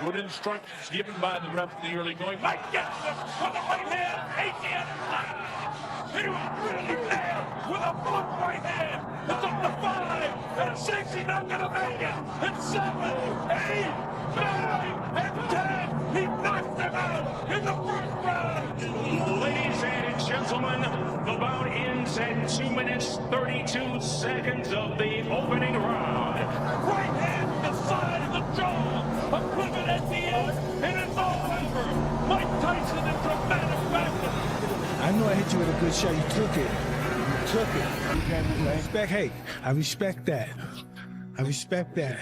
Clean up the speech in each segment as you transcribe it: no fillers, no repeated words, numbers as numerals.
with instructions given by the ref in the early going. Mike gets him with a right hand. He was really there with a block right hand. It's up to 5 and 6. He's not going to make it. It's 7, 8, 9, and 10. He knocks him out in the first round. Ladies and gentlemen, the bout ends at 2 minutes 32 seconds of the opening round. Right hand to the side of the jaw, a pivot at the end, and it's all over. Mike Tyson in dramatic fashion. I know I hit you with a good shot. You took it. You took it. I respect that. I respect that.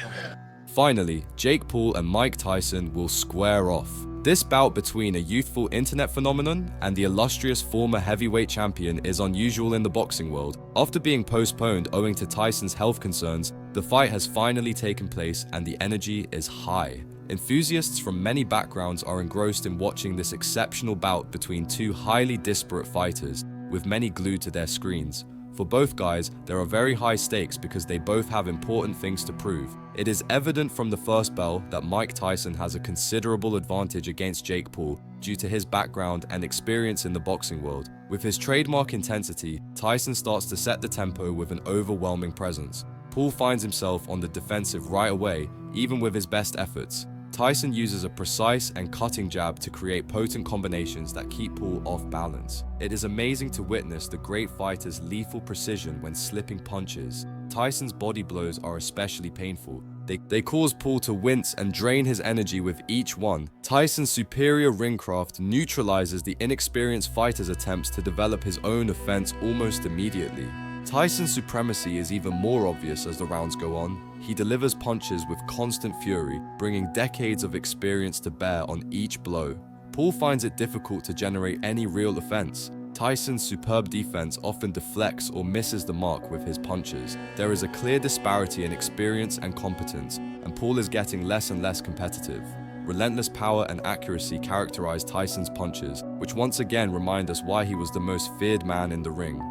Finally, Jake Paul and Mike Tyson will square off. This bout between a youthful internet phenomenon and the illustrious former heavyweight champion is unusual in the boxing world. After being postponed owing to Tyson's health concerns, the fight has finally taken place and the energy is high. Enthusiasts from many backgrounds are engrossed in watching this exceptional bout between two highly disparate fighters, with many glued to their screens. For both guys, there are very high stakes because they both have important things to prove. It is evident from the first bell that Mike Tyson has a considerable advantage against Jake Paul due to his background and experience in the boxing world. With his trademark intensity, Tyson starts to set the tempo with an overwhelming presence. Paul finds himself on the defensive right away, even with his best efforts. Tyson uses a precise and cutting jab to create potent combinations that keep Paul off balance. It is amazing to witness the great fighter's lethal precision when slipping punches. Tyson's body blows are especially painful. They cause Paul to wince and drain his energy with each one. Tyson's superior ring craft neutralizes the inexperienced fighter's attempts to develop his own offense almost immediately. Tyson's supremacy is even more obvious as the rounds go on. He delivers punches with constant fury, bringing decades of experience to bear on each blow. Paul finds it difficult to generate any real offense. Tyson's superb defense often deflects or misses the mark with his punches. There is a clear disparity in experience and competence, and Paul is getting less and less competitive. Relentless power and accuracy characterize Tyson's punches, which once again remind us why he was the most feared man in the ring.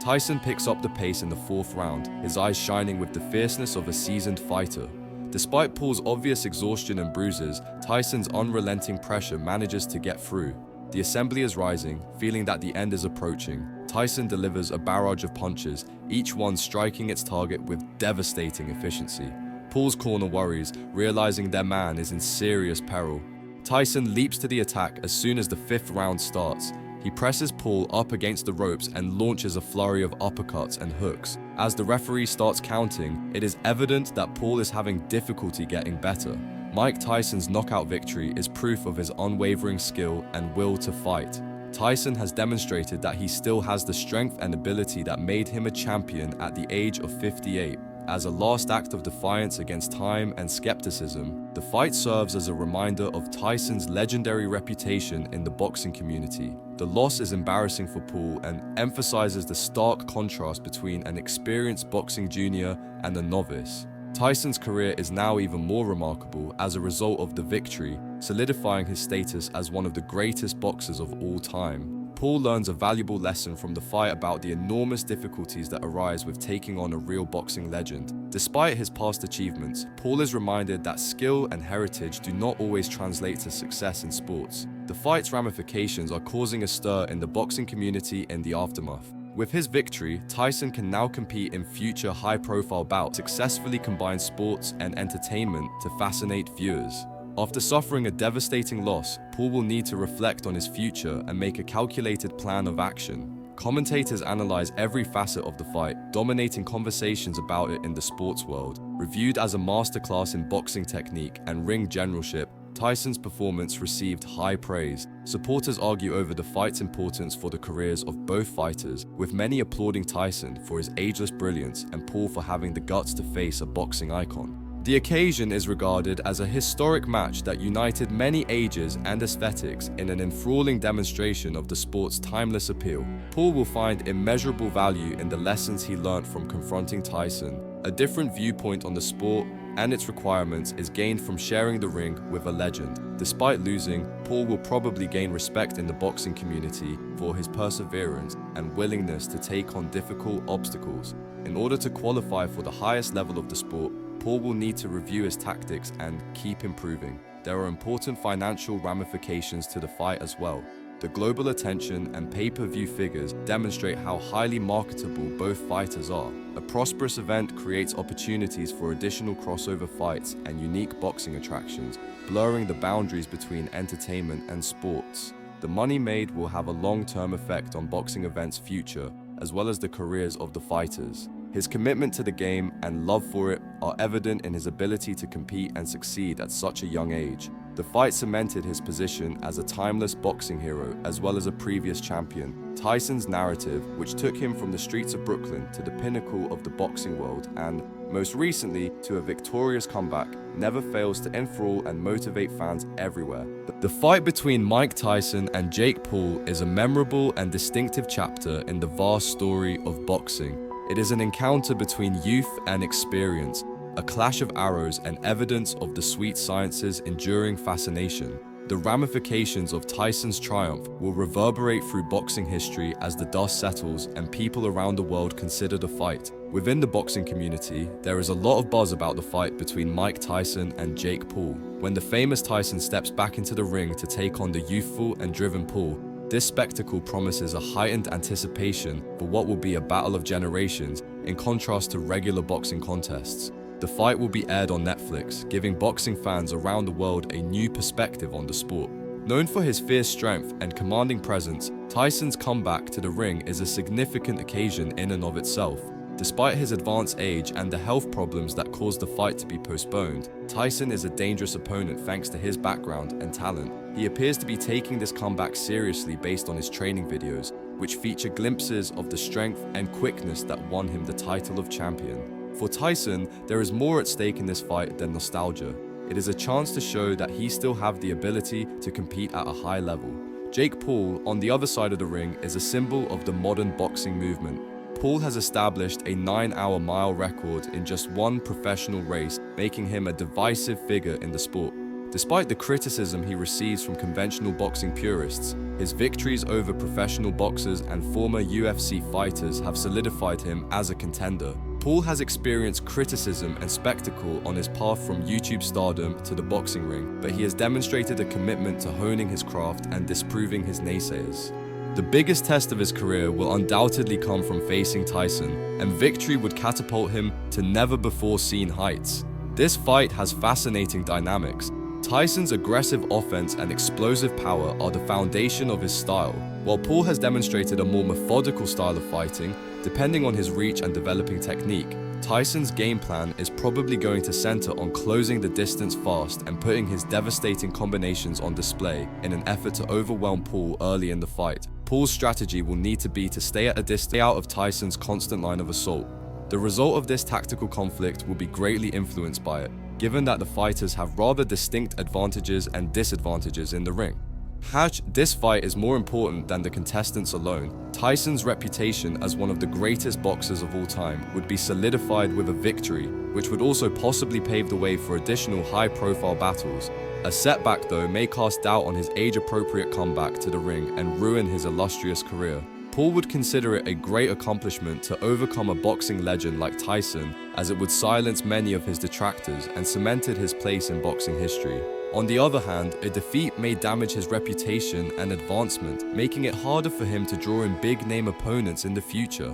Tyson picks up the pace in the fourth round, his eyes shining with the fierceness of a seasoned fighter. Despite Paul's obvious exhaustion and bruises, Tyson's unrelenting pressure manages to get through. The assembly is rising, feeling that the end is approaching. Tyson delivers a barrage of punches, each one striking its target with devastating efficiency. Paul's corner worries, realizing their man is in serious peril. Tyson leaps to the attack as soon as the fifth round starts. He presses Paul up against the ropes and launches a flurry of uppercuts and hooks. As the referee starts counting, it is evident that Paul is having difficulty getting better. Mike Tyson's knockout victory is proof of his unwavering skill and will to fight. Tyson has demonstrated that he still has the strength and ability that made him a champion at the age of 58. As a last act of defiance against time and skepticism, the fight serves as a reminder of Tyson's legendary reputation in the boxing community. The loss is embarrassing for Paul and emphasizes the stark contrast between an experienced boxing junior and a novice. Tyson's career is now even more remarkable as a result of the victory, solidifying his status as one of the greatest boxers of all time. Paul learns a valuable lesson from the fight about the enormous difficulties that arise with taking on a real boxing legend. Despite his past achievements, Paul is reminded that skill and heritage do not always translate to success in sports. The fight's ramifications are causing a stir in the boxing community in the aftermath. With his victory, Tyson can now compete in future high-profile bouts, successfully combine sports and entertainment to fascinate viewers. After suffering a devastating loss, Paul will need to reflect on his future and make a calculated plan of action. Commentators analyze every facet of the fight, dominating conversations about it in the sports world. Reviewed as a masterclass in boxing technique and ring generalship, Tyson's performance received high praise. Supporters argue over the fight's importance for the careers of both fighters, with many applauding Tyson for his ageless brilliance and Paul for having the guts to face a boxing icon. The occasion is regarded as a historic match that united many ages and aesthetics in an enthralling demonstration of the sport's timeless appeal. Paul will find immeasurable value in the lessons he learned from confronting Tyson. A different viewpoint on the sport and its requirements is gained from sharing the ring with a legend. Despite losing, Paul will probably gain respect in the boxing community for his perseverance and willingness to take on difficult obstacles. In order to qualify for the highest level of the sport, Paul will need to review his tactics and keep improving. there are important financial ramifications to the fight as well. The global attention and pay-per-view figures demonstrate how highly marketable both fighters are. A prosperous event creates opportunities for additional crossover fights and unique boxing attractions, blurring the boundaries between entertainment and sports. The money made will have a long-term effect on boxing events' future, as well as the careers of the fighters. His commitment to the game and love for it are evident in his ability to compete and succeed at such a young age. The fight cemented his position as a timeless boxing hero as well as a previous champion. Tyson's narrative, which took him from the streets of Brooklyn to the pinnacle of the boxing world and, most recently, to a victorious comeback, never fails to enthrall and motivate fans everywhere. The fight between Mike Tyson and Jake Paul is a memorable and distinctive chapter in the vast story of boxing. It is an encounter between youth and experience, a clash of arrows and evidence of the sweet science's enduring fascination. The ramifications of Tyson's triumph will reverberate through boxing history as the dust settles and people around the world consider the fight. Within the boxing community, there is a lot of buzz about the fight between Mike Tyson and Jake Paul. When the famous Tyson steps back into the ring to take on the youthful and driven Paul, this spectacle promises a heightened anticipation for what will be a battle of generations in contrast to regular boxing contests. The fight will be aired on Netflix, giving boxing fans around the world a new perspective on the sport. Known for his fierce strength and commanding presence, Tyson's comeback to the ring is a significant occasion in and of itself. Despite his advanced age and the health problems that caused the fight to be postponed, Tyson is a dangerous opponent thanks to his background and talent. He appears to be taking this comeback seriously based on his training videos, which feature glimpses of the strength and quickness that won him the title of champion. For Tyson, there is more at stake in this fight than nostalgia. It is a chance to show that he still has the ability to compete at a high level. Jake Paul, on the other side of the ring, is a symbol of the modern boxing movement. Paul has established a 9-hour mile record in just one professional race, making him a divisive figure in the sport. Despite the criticism he receives from conventional boxing purists, his victories over professional boxers and former UFC fighters have solidified him as a contender. Paul has experienced criticism and spectacle on his path from YouTube stardom to the boxing ring, but he has demonstrated a commitment to honing his craft and disproving his naysayers. The biggest test of his career will undoubtedly come from facing Tyson, and victory would catapult him to never-before-seen heights. This fight has fascinating dynamics. Tyson's aggressive offense and explosive power are the foundation of his style, while Paul has demonstrated a more methodical style of fighting, depending on his reach and developing technique. Tyson's game plan is probably going to center on closing the distance fast and putting his devastating combinations on display in an effort to overwhelm Paul early in the fight. Paul's strategy will need to be to stay at a distance out of Tyson's constant line of assault. The result of this tactical conflict will be greatly influenced by it, given that the fighters have rather distinct advantages and disadvantages in the ring. This fight is more important than the contestants alone. Tyson's reputation as one of the greatest boxers of all time would be solidified with a victory, which would also possibly pave the way for additional high-profile battles. A setback, though, may cast doubt on his age-appropriate comeback to the ring and ruin his illustrious career. Paul would consider it a great accomplishment to overcome a boxing legend like Tyson, as it would silence many of his detractors and cemented his place in boxing history. On the other hand, a defeat may damage his reputation and advancement, making it harder for him to draw in big-name opponents in the future.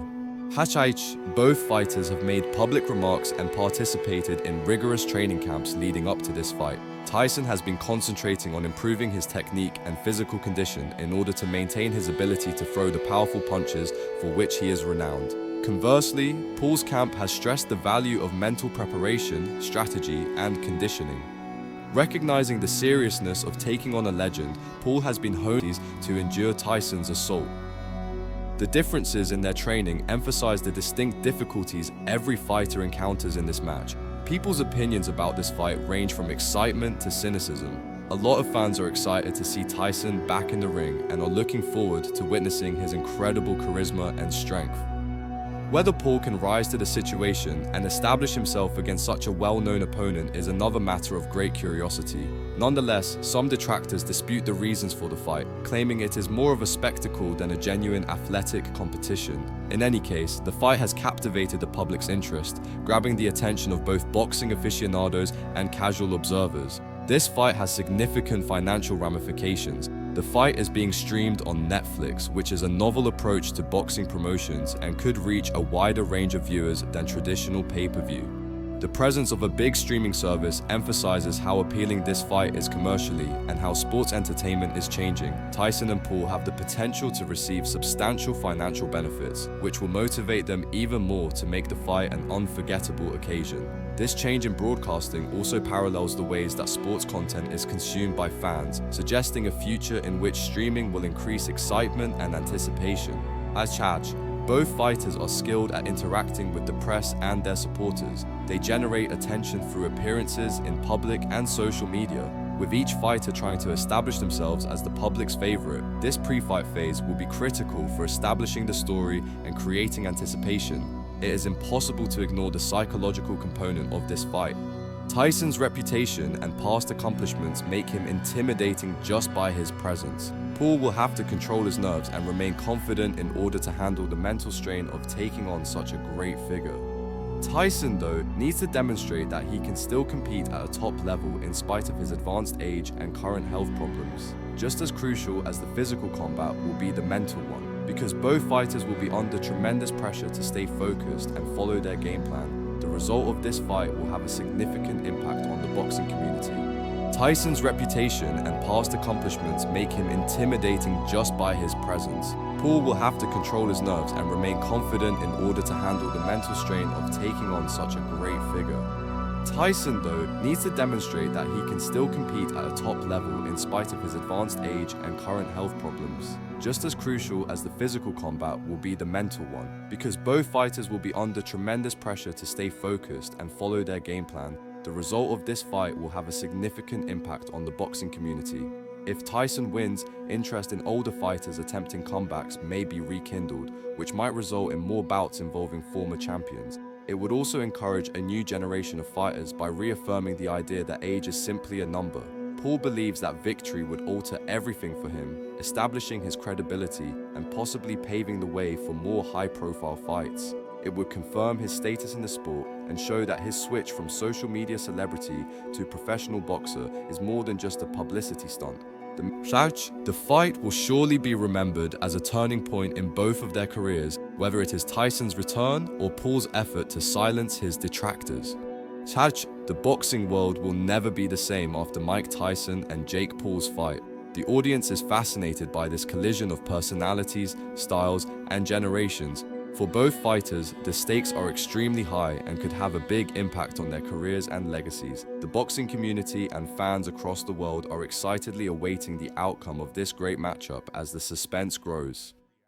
Both fighters have made public remarks and participated in rigorous training camps leading up to this fight. Tyson has been concentrating on improving his technique and physical condition in order to maintain his ability to throw the powerful punches for which he is renowned. Conversely, Paul's camp has stressed the value of mental preparation, strategy, and conditioning. Recognizing the seriousness of taking on a legend, Paul has been honed to endure Tyson's assault. The differences in their training emphasize the distinct difficulties every fighter encounters in this match. People's opinions about this fight range from excitement to cynicism. A lot of fans are excited to see Tyson back in the ring and are looking forward to witnessing his incredible charisma and strength. Whether Paul can rise to the situation and establish himself against such a well-known opponent is another matter of great curiosity. Nonetheless, some detractors dispute the reasons for the fight, claiming it is more of a spectacle than a genuine athletic competition. In any case, the fight has captivated the public's interest, grabbing the attention of both boxing aficionados and casual observers. This fight has significant financial ramifications. The fight is being streamed on Netflix, which is a novel approach to boxing promotions and could reach a wider range of viewers than traditional pay-per-view. The presence of a big streaming service emphasizes how appealing this fight is commercially and how sports entertainment is changing. Tyson and Paul have the potential to receive substantial financial benefits, which will motivate them even more to make the fight an unforgettable occasion. This change in broadcasting also parallels the ways that sports content is consumed by fans, suggesting a future in which streaming will increase excitement and anticipation. As Chach, both fighters are skilled at interacting with the press and their supporters. They generate attention through appearances in public and social media, with each fighter trying to establish themselves as the public's favorite. This pre-fight phase will be critical for establishing the story and creating anticipation. It is impossible to ignore the psychological component of this fight. Tyson's reputation and past accomplishments make him intimidating just by his presence. Paul will have to control his nerves and remain confident in order to handle the mental strain of taking on such a great figure. Tyson, though, needs to demonstrate that he can still compete at a top level in spite of his advanced age and current health problems. Just as crucial as the physical combat will be the mental one, because both fighters will be under tremendous pressure to stay focused and follow their game plan. The result of this fight will have a significant impact on the boxing community. Tyson's reputation and past accomplishments make him intimidating just by his presence. Paul will have to control his nerves and remain confident in order to handle the mental strain of taking on such a great figure. Tyson, though, needs to demonstrate that he can still compete at a top level in spite of his advanced age and current health problems. Just as crucial as the physical combat will be the mental one, because both fighters will be under tremendous pressure to stay focused and follow their game plan. The result of this fight will have a significant impact on the boxing community. If Tyson wins, interest in older fighters attempting comebacks may be rekindled, which might result in more bouts involving former champions. It would also encourage a new generation of fighters by reaffirming the idea that age is simply a number. Paul believes that victory would alter everything for him, establishing his credibility and possibly paving the way for more high-profile fights. It would confirm his status in the sport and show that his switch from social media celebrity to professional boxer is more than just a publicity stunt. The fight will surely be remembered as a turning point in both of their careers, whether it is Tyson's return or Paul's effort to silence his detractors. The boxing world will never be the same after Mike Tyson and Jake Paul's fight. The audience is fascinated by this collision of personalities, styles, and generations. For both fighters, the stakes are extremely high and could have a big impact on their careers and legacies. The boxing community and fans across the world are excitedly awaiting the outcome of this great matchup as the suspense grows.